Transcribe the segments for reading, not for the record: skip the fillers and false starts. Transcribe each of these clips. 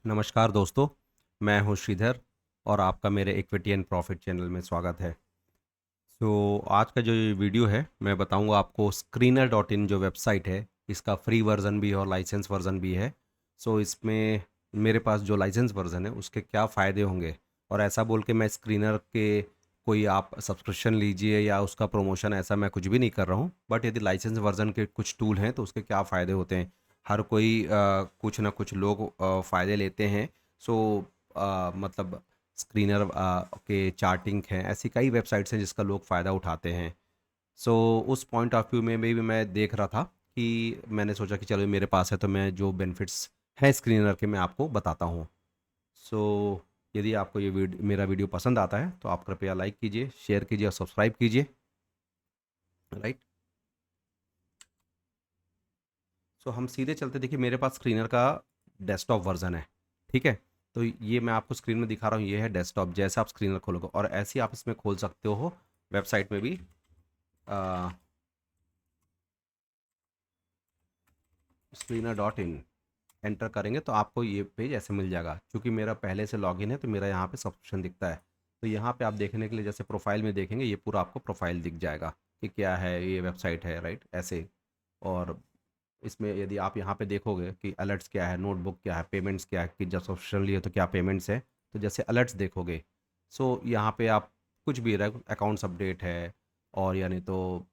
नमस्कार दोस्तों, मैं हूं श्रीधर और आपका मेरे इक्विटी एंड प्रॉफिट चैनल में स्वागत है। आज का जो ये वीडियो है, मैं बताऊंगा आपको स्क्रीनर डॉट इन जो वेबसाइट है, इसका फ्री वर्ज़न भी है और लाइसेंस वर्ज़न भी है। इसमें मेरे पास जो लाइसेंस वर्ज़न है उसके क्या फ़ायदे होंगे, और ऐसा बोल के मैं स्क्रीनर के कोई आप सब्सक्रिप्शन लीजिए या उसका प्रमोशन, ऐसा मैं कुछ भी नहीं कर रहा हूँ। बट यदि लाइसेंस वर्ज़न के कुछ टूल हैं तो उसके क्या फ़ायदे होते हैं, हर कोई कुछ ना कुछ लोग फ़ायदे लेते हैं। सो मतलब स्क्रीनर के चार्टिंग हैं, ऐसी कई वेबसाइट्स हैं जिसका लोग फ़ायदा उठाते हैं। उस पॉइंट ऑफ व्यू में भी मैं देख रहा था कि मैंने सोचा कि चलो मेरे पास है तो मैं जो बेनिफिट्स हैं स्क्रीनर के मैं आपको बताता हूँ। सो यदि आपको ये मेरा वीडियो पसंद आता है तो आप कृपया लाइक कीजिए, शेयर कीजिए और सब्सक्राइब कीजिए। राइट। हम सीधे चलते, देखिए मेरे पास स्क्रीनर का डेस्कटॉप वर्जन है। ठीक है। तो ये मैं आपको स्क्रीन में दिखा रहा हूँ, ये है डेस्कटॉप। जैसे आप स्क्रीनर खोलोगे और ऐसे ही आप इसमें खोल सकते हो वेबसाइट में भी। स्क्रीनर डॉट इन एंटर करेंगे तो आपको ये पेज ऐसे मिल जाएगा। क्योंकि मेरा पहले से लॉगिन है तो मेरा यहाँ पे सब्सक्रिप्शन दिखता है। तो यहाँ पे आप देखने के लिए जैसे प्रोफाइल में देखेंगे, ये पूरा आपको प्रोफाइल दिख जाएगा कि क्या है, ये वेबसाइट है, राइट, ऐसे। और इसमें यदि आप यहाँ पे देखोगे कि अलर्ट्स क्या है, नोटबुक क्या है, पेमेंट्स क्या है, कि जब सब्सक्रिप्शन लिए तो क्या पेमेंट्स है, तो जैसे अलर्ट्स देखोगे। यहाँ पे आप कुछ भी अकाउंट्स अपडेट है, और यानी तो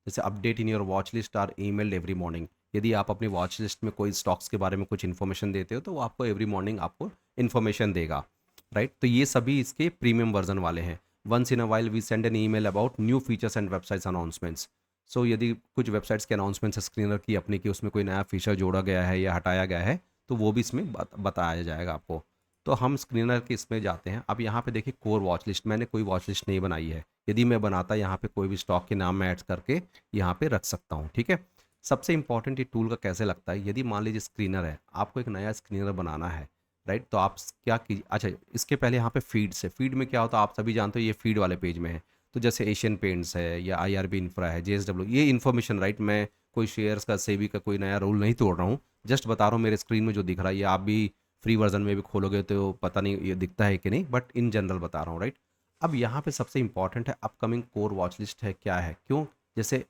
जैसे update in your watch list or email every morning. यदि आप अपनी वॉच लिस्ट में कोई स्टॉक्स के बारे में कुछ इन्फॉर्मेशन देते हो तो वो आपको एवरी मॉर्निंग आपको इन्फॉर्मेशन देगा। राइट। तो ये सभी इसके प्रीमियम वर्जन वाले हैं। Once in a while we send an email about new features and websites announcements. यदि कुछ वेबसाइट्स के अनाउंसमेंट्स स्क्रीनर की अपनी की उसमें कोई नया फीचर जोड़ा गया है या हटाया गया है तो वो भी इसमें बताया जाएगा आपको। तो हम स्क्रीनर के इसमें जाते हैं। अब यहाँ पे देखिए कोर वॉच लिस्ट, मैंने कोई वॉच लिस्ट नहीं बनाई है। यदि मैं बनाता यहाँ पे कोई भी स्टॉक के नाम मैं ऐड करके यहाँ पे रख सकता हूँ। ठीक है। सबसे इंपॉर्टेंट ये टूल का कैसे लगता है, यदि मान लीजिए स्क्रीनर है, आपको एक नया स्क्रीनर बनाना है, राइट, तो आप क्या कीजिए। अच्छा, इसके पहले यहाँ पे फीड्स है। फीड में क्या होता है आप सभी जानते हो, ये फीड वाले पेज में है। तो जैसे एशियन पेंट्स है या आईआरबी इंफ्रा है, जेएसडब्ल्यू, ये इन्फॉर्मेशन, राइट, मैं कोई शेयर्स का सेबी का कोई नया रूल नहीं तोड़ रहा हूँ। जस्ट बता रहा हूँ मेरे स्क्रीन में जो दिख रहा है, ये आप भी फ्री वर्जन में भी खोलोगे तो पता नहीं ये दिखता है कि नहीं, बट इन जनरल बता रहा हूँ, राइट। अब यहाँ पे सबसे इंपॉर्टेंट है अपकमिंग कोर वॉच लिस्ट है, क्या है, क्यों। जैसे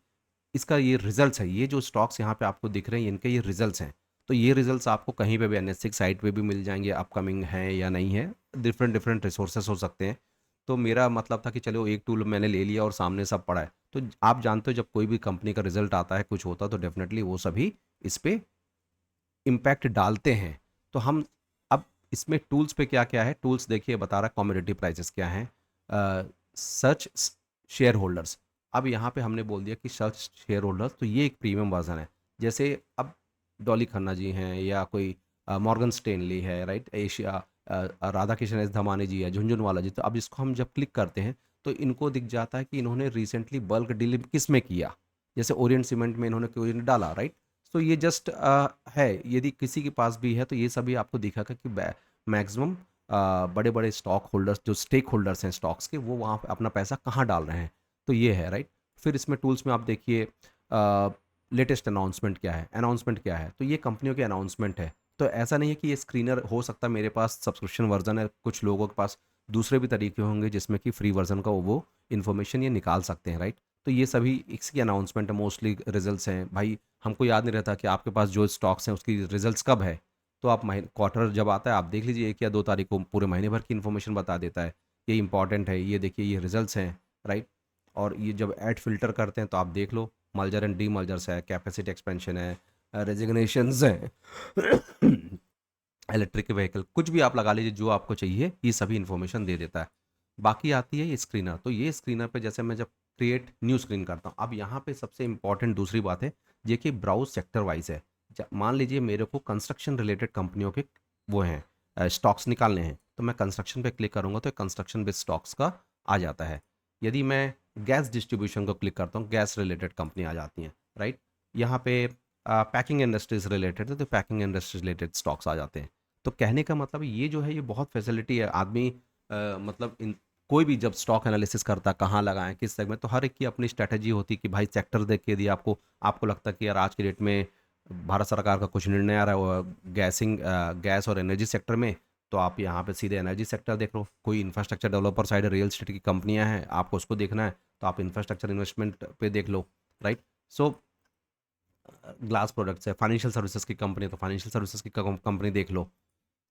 इसका ये रिजल्ट्स है, ये जो स्टॉक्स यहाँ पे आपको दिख रहे हैं इनके ये रिजल्ट्स हैं। तो ये रिजल्ट्स आपको कहीं पे भी एनएससी साइट पे भी मिल जाएंगे, अपकमिंग है या नहीं है, डिफरेंट डिफरेंट रिसोर्सेस हो सकते हैं। तो मेरा मतलब था कि चलो एक टूल मैंने ले लिया और सामने सब पड़ा है। तो आप जानते हो जब कोई भी कंपनी का रिजल्ट आता है, कुछ होता है, तो डेफिनेटली वो सभी इस पे इम्पैक्ट डालते हैं। तो हम अब इसमें टूल्स पे क्या क्या है, टूल्स देखिए बता रहा है कमोडिटी प्राइसेस क्या हैं, सर्च शेयर होल्डर्स। अब यहाँ पे हमने बोल दिया कि सर्च शेयर होल्डर्स, तो ये एक प्रीमियम वर्जन है। जैसे अब डॉली खन्ना जी हैं या कोई मॉर्गन स्टेनली है, right, Asia, Radha Kishan S Damani ji है, झुंझुनवाला जी। तो अब इसको हम जब क्लिक करते हैं तो इनको दिख जाता है कि इन्होंने रिसेंटली बल्क डील किस में किया। जैसे ओरिएंट सीमेंट में इन्होंने कोई डाला, राइट। ये जस्ट है, यदि किसी के पास भी है तो ये सभी आपको दिखागा कि मैक्सिमम बड़े बड़े स्टॉक होल्डर्स, जो स्टेक होल्डर्स हैं स्टॉक्स के, वो वहाँ पे अपना पैसा कहाँ डाल रहे हैं। तो ये है, राइट। फिर इसमें टूल्स में आप देखिए लेटेस्ट अनाउंसमेंट क्या है, अनाउंसमेंट क्या है, तो ये कंपनियों के अनाउंसमेंट है। तो ऐसा नहीं है कि ये स्क्रीनर हो सकता है मेरे पास सब्सक्रिप्शन वर्जन है, कुछ लोगों के पास दूसरे भी तरीके होंगे जिसमें कि फ्री वर्जन का वो इन्फॉर्मेशन ये निकाल सकते हैं, राइट। तो ये सभी इसकी अनाउंसमेंट है, मोस्टली रिजल्ट्स हैं भाई। हमको याद नहीं रहता कि आपके पास जो स्टॉक्स हैं उसकी रिजल्ट्स कब है। तो आप महीने क्वार्टर जब आता है आप देख लीजिए, 1 या 2 तारीख को पूरे महीने भर की इन्फॉर्मेशन बता देता है। ये इंपॉर्टेंट है, ये देखिए ये रिजल्ट्स हैं, राइट। और ये जब ऐड फिल्टर करते हैं तो आप देख लो, मर्जर एंड डी मर्जर्स है, कैपेसिटी एक्सपेंशन है, रेजिग्नेशंस हैं, इलेक्ट्रिक व्हीकल, कुछ भी आप लगा लीजिए जो आपको चाहिए, ये सभी इन्फॉर्मेशन दे देता है। बाकी आती है ये स्क्रीनर। तो ये स्क्रीनर पे जैसे मैं जब क्रिएट न्यू स्क्रीन करता हूँ, अब यहाँ पे सबसे इंपॉर्टेंट दूसरी बात है, ये कि ब्राउज सेक्टर वाइज है। मान लीजिए मेरे को कंस्ट्रक्शन रिलेटेड कंपनियों के वो हैं स्टॉक्स निकालने हैं, तो मैं कंस्ट्रक्शन पे क्लिक करूँगा तो कंस्ट्रक्शन बेस्ड स्टॉक्स का आ जाता है। यदि मैं गैस डिस्ट्रीब्यूशन को क्लिक करता हूँ, गैस रिलेटेड कंपनी आ जाती हैं, राइट। यहाँ पे पैकिंग इंडस्ट्रीज रिलेटेड है तो पैकिंग इंडस्ट्रीज रिलेटेड स्टॉक्स आ जाते हैं। तो कहने का मतलब ये जो है ये बहुत फैसिलिटी है। आदमी मतलब इन कोई भी जब स्टॉक एनालिसिस करता, कहाँ लगाएं, किस सेगमेंट, तो हर एक की अपनी स्ट्रैटेजी होती है कि भाई सेक्टर देख के यदि आपको आपको लगता है कि यार आज की डेट में भारत सरकार का कुछ निर्णय आ रहा है गैस और एनर्जी सेक्टर में, तो आप यहाँ पे सीधे एनर्जी सेक्टर देख लो। कोई infrastructure developer side real estate की कंपनियां हैं, आपको उसको देखना है तो आप इंफ्रास्ट्रक्चर इन्वेस्टमेंट पे देख लो, राइट। सो ग्लास प्रोडक्ट्स है, फाइनेंशियल सर्विसेज की कंपनी तो फाइनेंशियल सर्विसेज की कंपनी देख लो।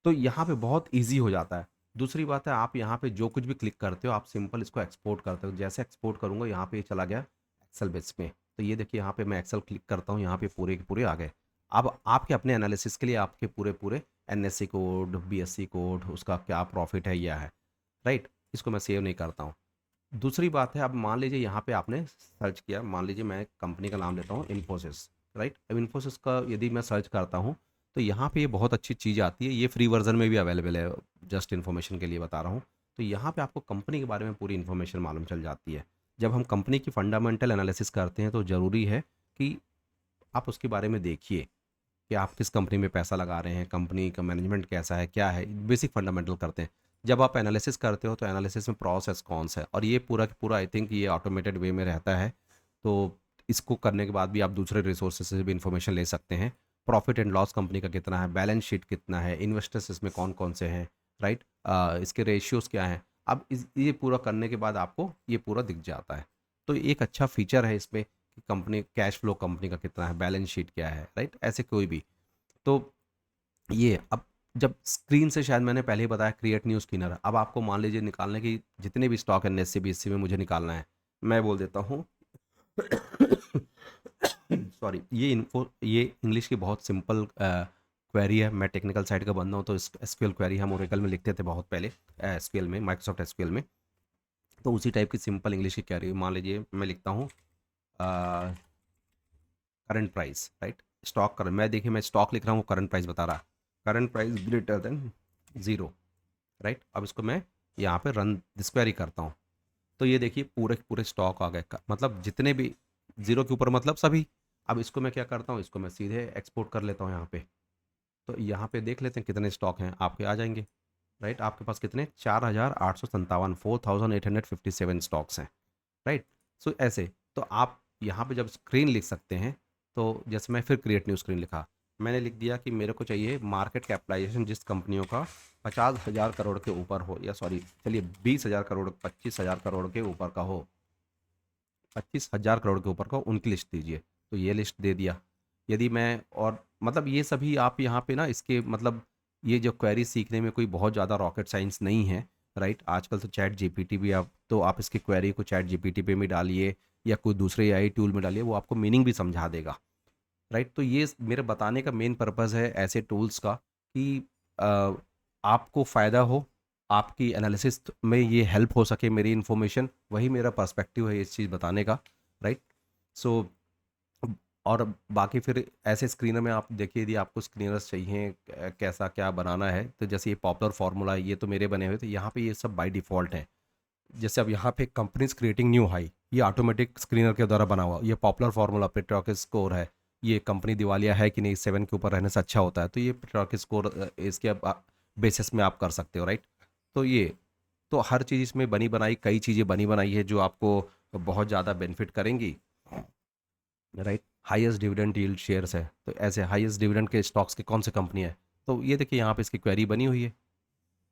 तो यहाँ पे बहुत ईजी हो जाता है। दूसरी बात है, आप यहाँ पे जो कुछ भी क्लिक करते हो आप सिंपल इसको एक्सपोर्ट करते हो। जैसे एक्सपोर्ट करूँगा यहाँ पे चला गया एक्सेल बेस में, तो ये देखिए यहाँ पे मैं एक्सेल क्लिक करता हूँ, यहाँ पे पूरे के पूरे आ गए। अब आपके अपने एनालिसिस के लिए आपके पूरे पूरे एनएससी कोड, बीएससी कोड, उसका क्या प्रॉफिट है यह है, राइट। इसको मैं सेव नहीं करता हूँ। दूसरी बात है, अब मान लीजिए यहाँ पे आपने सर्च किया, मान लीजिए मैं कंपनी का नाम लेता हूँ इन्फोसिस, राइट। अब इन्फोसिस का यदि मैं सर्च करता हूँ तो यहाँ पे ये बहुत अच्छी चीज़ आती है, ये फ्री वर्जन में भी अवेलेबल है, जस्ट इन्फॉर्मेशन के लिए बता रहा हूँ। तो यहाँ पे आपको कंपनी के बारे में पूरी इन्फॉर्मेशन मालूम चल जाती है। जब हम कंपनी की फंडामेंटल एनालिसिस करते हैं तो ज़रूरी है कि आप उसके बारे में देखिए कि आप किस कंपनी में पैसा लगा रहे हैं, कंपनी का मैनेजमेंट कैसा है, क्या है, बेसिक फंडामेंटल करते हैं। जब आप एनालिसिस करते हो तो एनालिसिस में प्रोसेस कौन सा है, और ये पूरा का पूरा आई थिंक ये ऑटोमेटेड वे में रहता है। तो इसको करने के बाद भी आप दूसरे रिसोर्सेज से भी इंफॉर्मेशन ले सकते हैं। प्रॉफिट एंड लॉस कंपनी का कितना है, बैलेंस शीट कितना है, इन्वेस्टर्स इसमें कौन कौन से हैं, राइट, इसके रेशियोज़ क्या हैं। अब ये पूरा करने के बाद आपको ये पूरा दिख जाता है। तो एक अच्छा फीचर है इसमें कि कंपनी कैश फ्लो कंपनी का कितना है, बैलेंस शीट क्या है, राइट, ऐसे कोई भी। तो ये अब जब स्क्रीन से शायद मैंने पहले ही बताया क्रिएट न्यू स्क्रीनर, अब आपको मान लीजिए निकालने की जितने भी स्टॉक है एनएससी बीएससी में मुझे निकालना है, मैं बोल देता हूँ सॉरी, ये इंग्लिश की बहुत सिंपल क्वेरी है। मैं टेक्निकल साइड का बंदा हूँ, तो एसक्यूएल क्वेरी हम ओरेकल में लिखते थे बहुत पहले, एसक्यूएल में, माइक्रोसॉफ्ट एसक्यूएल में। तो उसी टाइप की सिंपल इंग्लिश की क्वेरी, मान लीजिए मैं लिखता हूँ current price, right, stock current, मैं देखिए मैं स्टॉक लिख रहा हूँ, करंट प्राइस बता रहा, current price greater than 0, right. अब इसको मैं यहाँ पे रन दिस क्वेरी करता हूँ, तो ये देखिए पूरे पूरे स्टॉक आ गए, मतलब जितने भी 0 के ऊपर मतलब सभी। अब इसको मैं क्या करता हूँ, इसको मैं सीधे एक्सपोर्ट कर लेता हूँ यहाँ पे। तो यहाँ पे देख लेते हैं कितने स्टॉक हैं, आपके आ जाएंगे, राइट। आपके पास कितने, 4857, 4857 स्टॉक्स हैं, राइट। सो ऐसे तो आप यहाँ पे जब स्क्रीन लिख सकते हैं, तो जैसे मैं फिर क्रिएट न्यू स्क्रीन लिखा, मैंने लिख दिया कि मेरे को चाहिए मार्केट कैपिटलाइजेशन जिस कंपनियों का 50,000 करोड़ के ऊपर हो, या सॉरी चलिए 20,000 करोड़, 25,000 करोड़ के ऊपर का हो, 25,000 करोड़ के ऊपर का, उनकी लिस्ट दीजिए। तो ये लिस्ट दे दिया। यदि मैं और मतलब ये सभी आप यहाँ पे ना इसके मतलब ये जो क्वेरी सीखने में कोई बहुत ज़्यादा रॉकेट साइंस नहीं है, राइट। आजकल तो चैट जीपीटी भी आप इसकी क्वेरी को चैट जीपीटी पे भी डालिए या कोई दूसरे एआई टूल में डालिए, वो आपको मीनिंग भी समझा देगा, राइट। तो ये मेरे बताने का मेन पर्पज़ है ऐसे टूल्स का कि अ, आपको फ़ायदा हो, आपकी एनालिसिस में ये हेल्प हो सके मेरी इन्फॉर्मेशन, वही मेरा पर्सपेक्टिव है इस चीज़ बताने का, राइट। सो और बाकी फिर ऐसे स्क्रीनर में आप देखिए, यदि आपको स्क्रीनर्स चाहिए कैसा क्या बनाना है, तो जैसे ये पॉपुलर फार्मूला ये तो मेरे बने हुए थे, यहाँ पे ये सब बाय डिफ़ॉल्ट है। जैसे अब यहाँ पे कंपनीज क्रिएटिंग न्यू हाई, ये ऑटोमेटिक स्क्रीनर के द्वारा बना हुआ, ये पॉपुलर फार्मूला पेट्रोक स्कोर है, ये कंपनी दिवालिया है कि नहीं, 7 के ऊपर रहने से अच्छा होता है, तो ये पेट्रोक स्कोर इसके बेसिस में आप कर सकते हो, राइट। तो ये तो हर चीज़ इसमें बनी बनाई, कई चीज़ें बनी बनाई है जो आपको बहुत ज़्यादा बेनिफिट करेंगी, right. Highest dividend yield shares है, तो ऐसे हाईएस्ट डिविडेंड के स्टॉक्स की कौन सी कंपनी है, तो ये देखिए यहाँ पे इसकी क्वेरी बनी हुई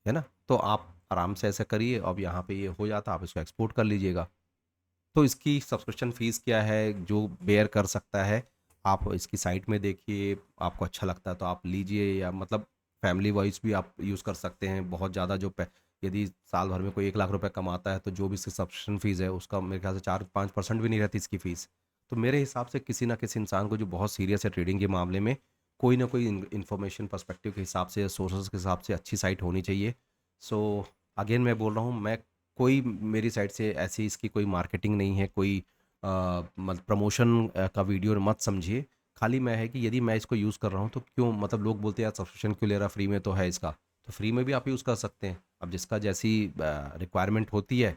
है ना। तो आप आराम से ऐसा करिए, अब यहाँ पे ये हो जाता, आप इसको एक्सपोर्ट कर लीजिएगा। तो इसकी सब्सक्रिप्शन फ़ीस क्या है, जो बेयर कर सकता है, आप इसकी साइट में देखिए, आपको अच्छा लगता है तो आप लीजिए, या मतलब फैमिली वाइज भी आप यूज़ कर सकते हैं। बहुत ज़्यादा यदि साल भर में कोई 1 लाख रुपए कमाता है, तो जो भी इसकी सब्सक्रिप्शन फ़ीस है उसका मेरे ख्याल से 4-5% भी नहीं रहती इसकी फ़ीस। तो मेरे हिसाब से किसी ना किसी इंसान को जो बहुत सीरियस है ट्रेडिंग के मामले में, कोई ना कोई इन्फॉर्मेशन पर्सपेक्टिव के हिसाब से, सोर्सेज के हिसाब से अच्छी साइट होनी चाहिए। सो अगेन मैं बोल रहा हूँ, मैं कोई मेरी साइड से ऐसी इसकी कोई मार्केटिंग नहीं है, कोई मतलब प्रमोशन का वीडियो मत समझिए। खाली मैं है कि यदि मैं इसको यूज़ कर रहा हूँ तो क्यों, मतलब लोग बोलते हैं यार सब्सक्रिप्शन क्यों ले रहा, फ्री में तो है इसका, तो फ्री में भी आप यूज़ कर सकते हैं। अब जिसका जैसी रिक्वायरमेंट होती है,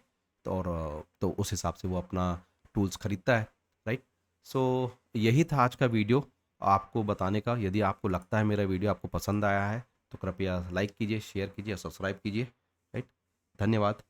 तो तो उस हिसाब से वो अपना टूल्स खरीदता है, राइट। सो यही था आज का वीडियो आपको बताने का। यदि आपको लगता है मेरा वीडियो आपको पसंद आया है, तो कृपया लाइक कीजिए, शेयर कीजिए, सब्सक्राइब कीजिए, राइट। धन्यवाद।